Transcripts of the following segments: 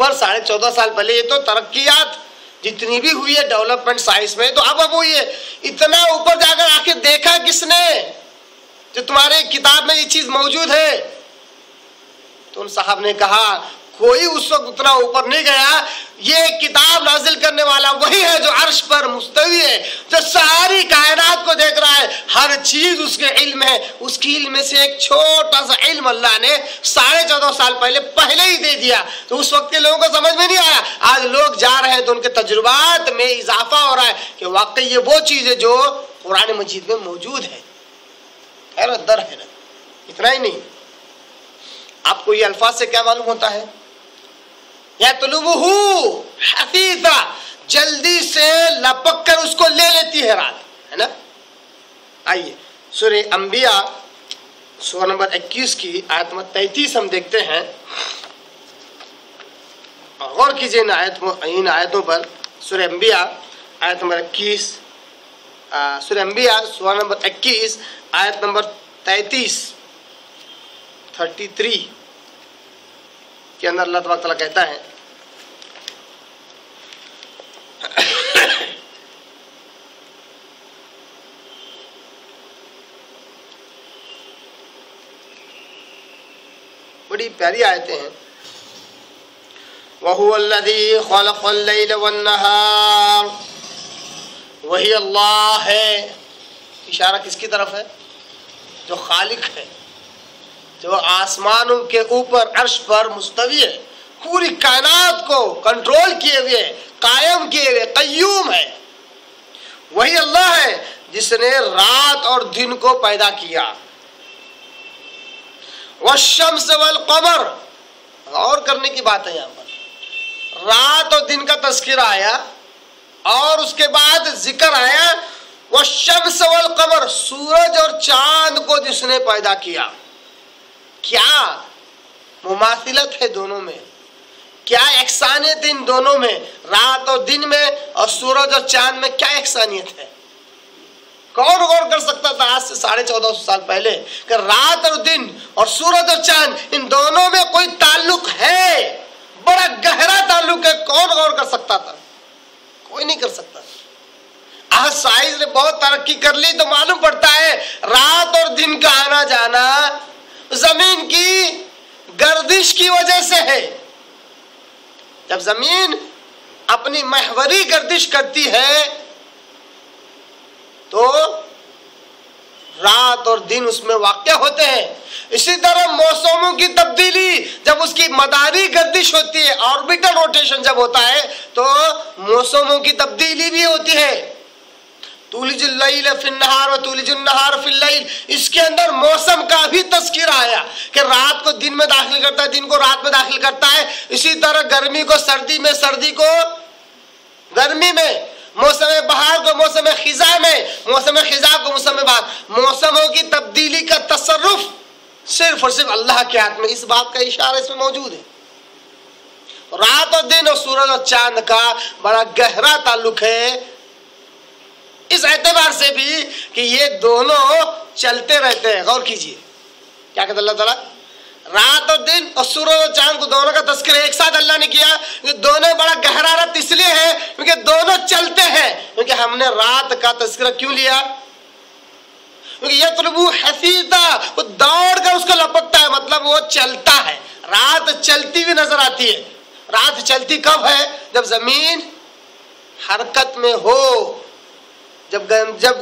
اوپر 14.5 سال پہلے. یہ تو ترقیات جتنی بھی ہوئی ہے ڈیولپمنٹ سائنس میں, تو اب ہوئی ہے. اتنا اوپر جا کر آخر دیکھا کس نے جو تمہارے کتاب میں یہ چیز موجود ہے؟ تو ان صاحب نے کہا کوئی اس وقت اتنا اوپر نہیں گیا. یہ کتاب نازل کرنے والا وہی ہے جو عرش پر مستوی ہے, جو ساری کائنات کو دیکھ رہا ہے, ہر چیز اس کے علم ہے. اس کی علم میں سے ایک چھوٹا سا علم اللہ نے 14.5 سال پہلے ہی دے دیا. تو اس وقت کے لوگوں کو سمجھ میں نہیں آیا. آج لوگ جا رہے ہیں تو ان کے تجربات میں اضافہ ہو رہا ہے کہ واقعی یہ وہ چیز ہے جو قرآن مجید میں موجود ہے. حیرت در ہے نا. اتنا ہی نہیں, آپ کو یہ الفاظ سے کیا معلوم ہوتا ہے؟ یطلبہ حثیثا, جلدی سے لپک کر اس کو لے لیتی ہے رات, ہے نا. آئیے سورہ انبیاء سورہ نمبر 21 کی آیت نمبر 33 ہم دیکھتے ہیں. غور کیجیے ان آیتوں پر. سورہ انبیاء آیت نمبر 21, سورہ انبیاء سورہ نمبر 21 آیت نمبر 33 کے اندر اللہ تبارک تعالیٰ کہتا ہے بڑی پیاری آیتیں ہیں. وَهُوَ الَّذِي خَلَقَ اللَّيْلَ وَالنَّهَارَ, وہی اللہ ہے. اشارہ کس کی طرف ہے؟ جو خالق ہے, جو آسمانوں کے اوپر عرش پر مستوی ہے, پوری کائنات کو کنٹرول کیے ہوئے, قائم کیے ہوئے, قیوم ہے. وہی اللہ ہے جس نے رات اور دن کو پیدا کیا. والشمس والقمر, غور کرنے کی بات ہے یہاں پر. رات اور دن کا تذکرہ آیا اور اس کے بعد ذکر آیا والشمس والقمر, سورج اور چاند کو جس نے پیدا کیا. کیا مماثلت ہے دونوں میں, کیا یکسانیت ان دونوں میں, رات اور دن میں اور سورج اور چاند میں کیا یکسانیت ہے؟ کون غور کر سکتا تھا آج سے 14.5 سال پہلے کہ رات اور دن اور سورج اور چاند ان دونوں میں کوئی تعلق ہے؟ بڑا گہرا تعلق ہے. کون غور کر سکتا تھا؟ کوئی نہیں کر سکتا. آج سائنس نے بہت ترقی کر لی تو معلوم پڑتا ہے رات اور دن کا آنا جانا زمین کی گردش کی وجہ سے ہے. جب زمین اپنی محوری گردش کرتی ہے تو رات اور دن اس میں واقع ہوتے ہیں. اسی طرح موسموں کی تبدیلی جب اس کی مداری گردش ہوتی ہے, آربیٹل روٹیشن جب ہوتا ہے تو موسموں کی تبدیلی بھی ہوتی ہے. تولج اللیل فی النہار و تولج النہار فی اللیل, اس کے اندر موسم کا بھی تذکرہ آیا کہ رات کو دن میں داخل کرتا ہے, دن کو رات میں داخل کرتا ہے. اسی طرح گرمی کو سردی میں, سردی کو گرمی میں, موسم بہار کو موسم خزاں میں, موسم خزاں کو موسم بہار. موسموں کی تبدیلی کا تصرف صرف اور صرف اللہ کے ہاتھ میں. اس بات کا اشارہ اس میں موجود ہے. رات اور دن اور سورج اور چاند کا بڑا گہرا تعلق ہے اس اعتبار سے بھی کہ یہ دونوں چلتے رہتے ہیں. غور کیجئے کیا کہتا اللہ تعالیٰ, رات اور دن اور سورج اور چاند کو دونوں کا تذکرہ ایک ساتھ اللہ نے کیا. یہ دونوں بڑا گہرا ربط اس لیے ہے کیونکہ دونوں چلتے ہیں. کیونکہ ہم نے رات کا تذکرہ کیوں لیا؟ کیونکہ یطلبہ حثیثا, وہ دوڑ کر اس کو لپکتا ہے, مطلب وہ چلتا ہے. رات چلتی ہوئی نظر آتی ہے. رات چلتی کب ہے؟ جب زمین حرکت میں ہو, جب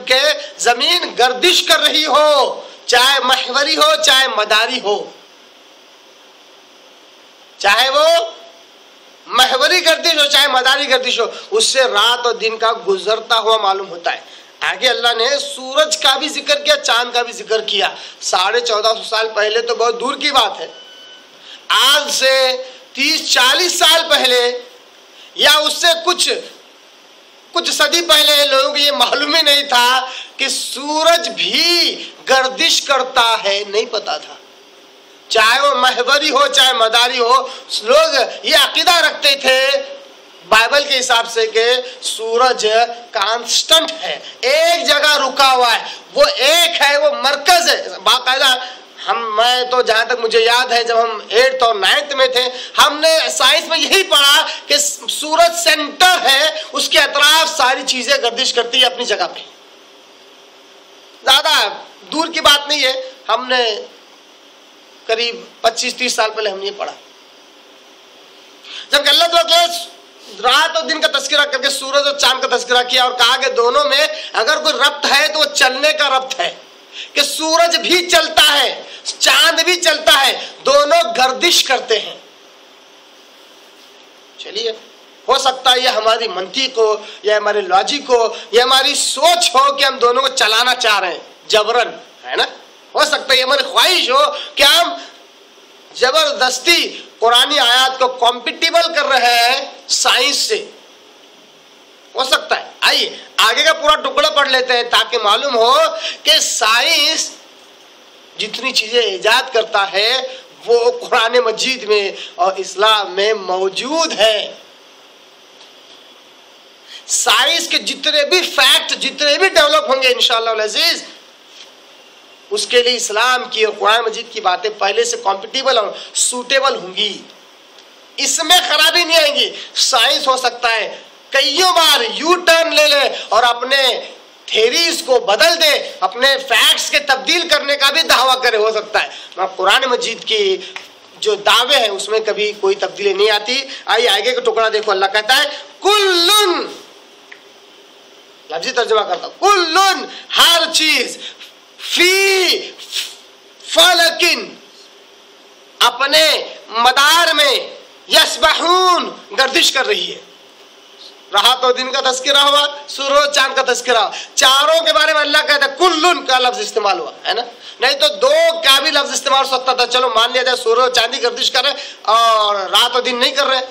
کہ زمین گردش کر رہی ہو, چاہے محوری ہو چاہے مداری ہو. چاہے وہ محوری گردش ہو چاہے مداری گردش ہو, اس سے رات اور دن کا گزرتا ہوا معلوم ہوتا ہے. آگے اللہ نے سورج کا بھی ذکر کیا, چاند کا بھی ذکر کیا. 1450 سال پہلے تو بہت دور کی بات ہے. آج سے 30-40 سال پہلے یا اس سے کچھ صدی پہلے لوگوں کو یہ معلوم ہی نہیں تھا کہ سورج بھی گردش کرتا ہے, نہیں پتا تھا. چاہے وہ محوری ہو چاہے مداری ہو, لوگ یہ عقیدہ رکھتے تھے بائبل کے حساب سے کہ سورج کانسٹنٹ ہے, ایک جگہ رکا ہوا ہے, وہ ایک ہے, وہ مرکز ہے. باقاعدہ میں تو جہاں تک مجھے یاد ہے جب ہم 8th اور 9th میں تھے ہم نے سائنس میں یہی پڑھا کہ سورج سینٹر ہے، اس کے اطراف ساری چیزیں گردش کرتی ہے اپنی جگہ پہ. زیادہ دور کی بات نہیں ہے، ہم نے قریب 25-30 سال پہلے ہم نے یہ پڑھا. جب کہ اللہ تعالیٰ نے رات اور دن کا تذکرہ کر کے سورج اور چاند کا تذکرہ کیا اور کہا کہ دونوں میں اگر کوئی ربط ہے تو وہ چلنے کا ربط ہے، کہ سورج بھی چلتا ہے چاند بھی چلتا ہے، دونوں گردش کرتے ہیں. چلیے ہو سکتا ہے یہ ہماری منطق ہو یا ہمارے لاجک ہو یا ہماری سوچ ہو کہ ہم دونوں کو چلانا چاہ رہے ہیں جبرن، ہے نا. ہو سکتا ہے یہ ہماری خواہش ہو کہ ہم زبردستی قرآنی آیات کو کمپیٹیبل کر رہے ہیں سائنس سے. ہو سکتا ہے. آئیے آگے کا پورا ٹکڑا پڑھ لیتے ہیں تاکہ معلوم ہو کہ سائنس جتنی چیزیں ایجاد کرتا ہے وہ قرآن مجید میں اور اسلام میں موجود ہے. سائنس کے جتنے بھی فیکٹ جتنے بھی ڈیولپ ہوں گے انشاءاللہ العزیز اس کے لیے اسلام کی اور قرآن مجید کی باتیں پہلے سے کمپیٹیبل اور سوٹیبل ہوں گی، اس میں خرابی نہیں آئیں گی. سائنس ہو سکتا ہے کئیوں بار یو ٹرن لے لے اور اپنے تھیریز کو بدل دے، اپنے فیکٹس کے تبدیل کرنے کا بھی دعویٰ کرے، ہو سکتا ہے. قرآن مجید کی جو دعوے ہیں اس میں کبھی کوئی تبدیلی نہیں آتی. آئیے آگے کا ٹکڑا دیکھو. اللہ کہتا ہے کلن، لفظی ترجمہ کرتا ہوں، کلن ہر چیز، فی فلکن اپنے مدار میں، یسبحون گردش کر رہی ہے. رات و دن کا تذکرہ ہوا، سورج چاند کا تذکرہ ہوا، چاروں کے بارے میں اللہ کہتا ہے کلن کا لفظ استعمال ہوا ہے نا. نہیں تو دو کا بھی لفظ استعمال ہو سکتا تھا، چلو مان لیا جائے سورج چاند ہی گردش کر رہے اور رات و دن نہیں کر رہے.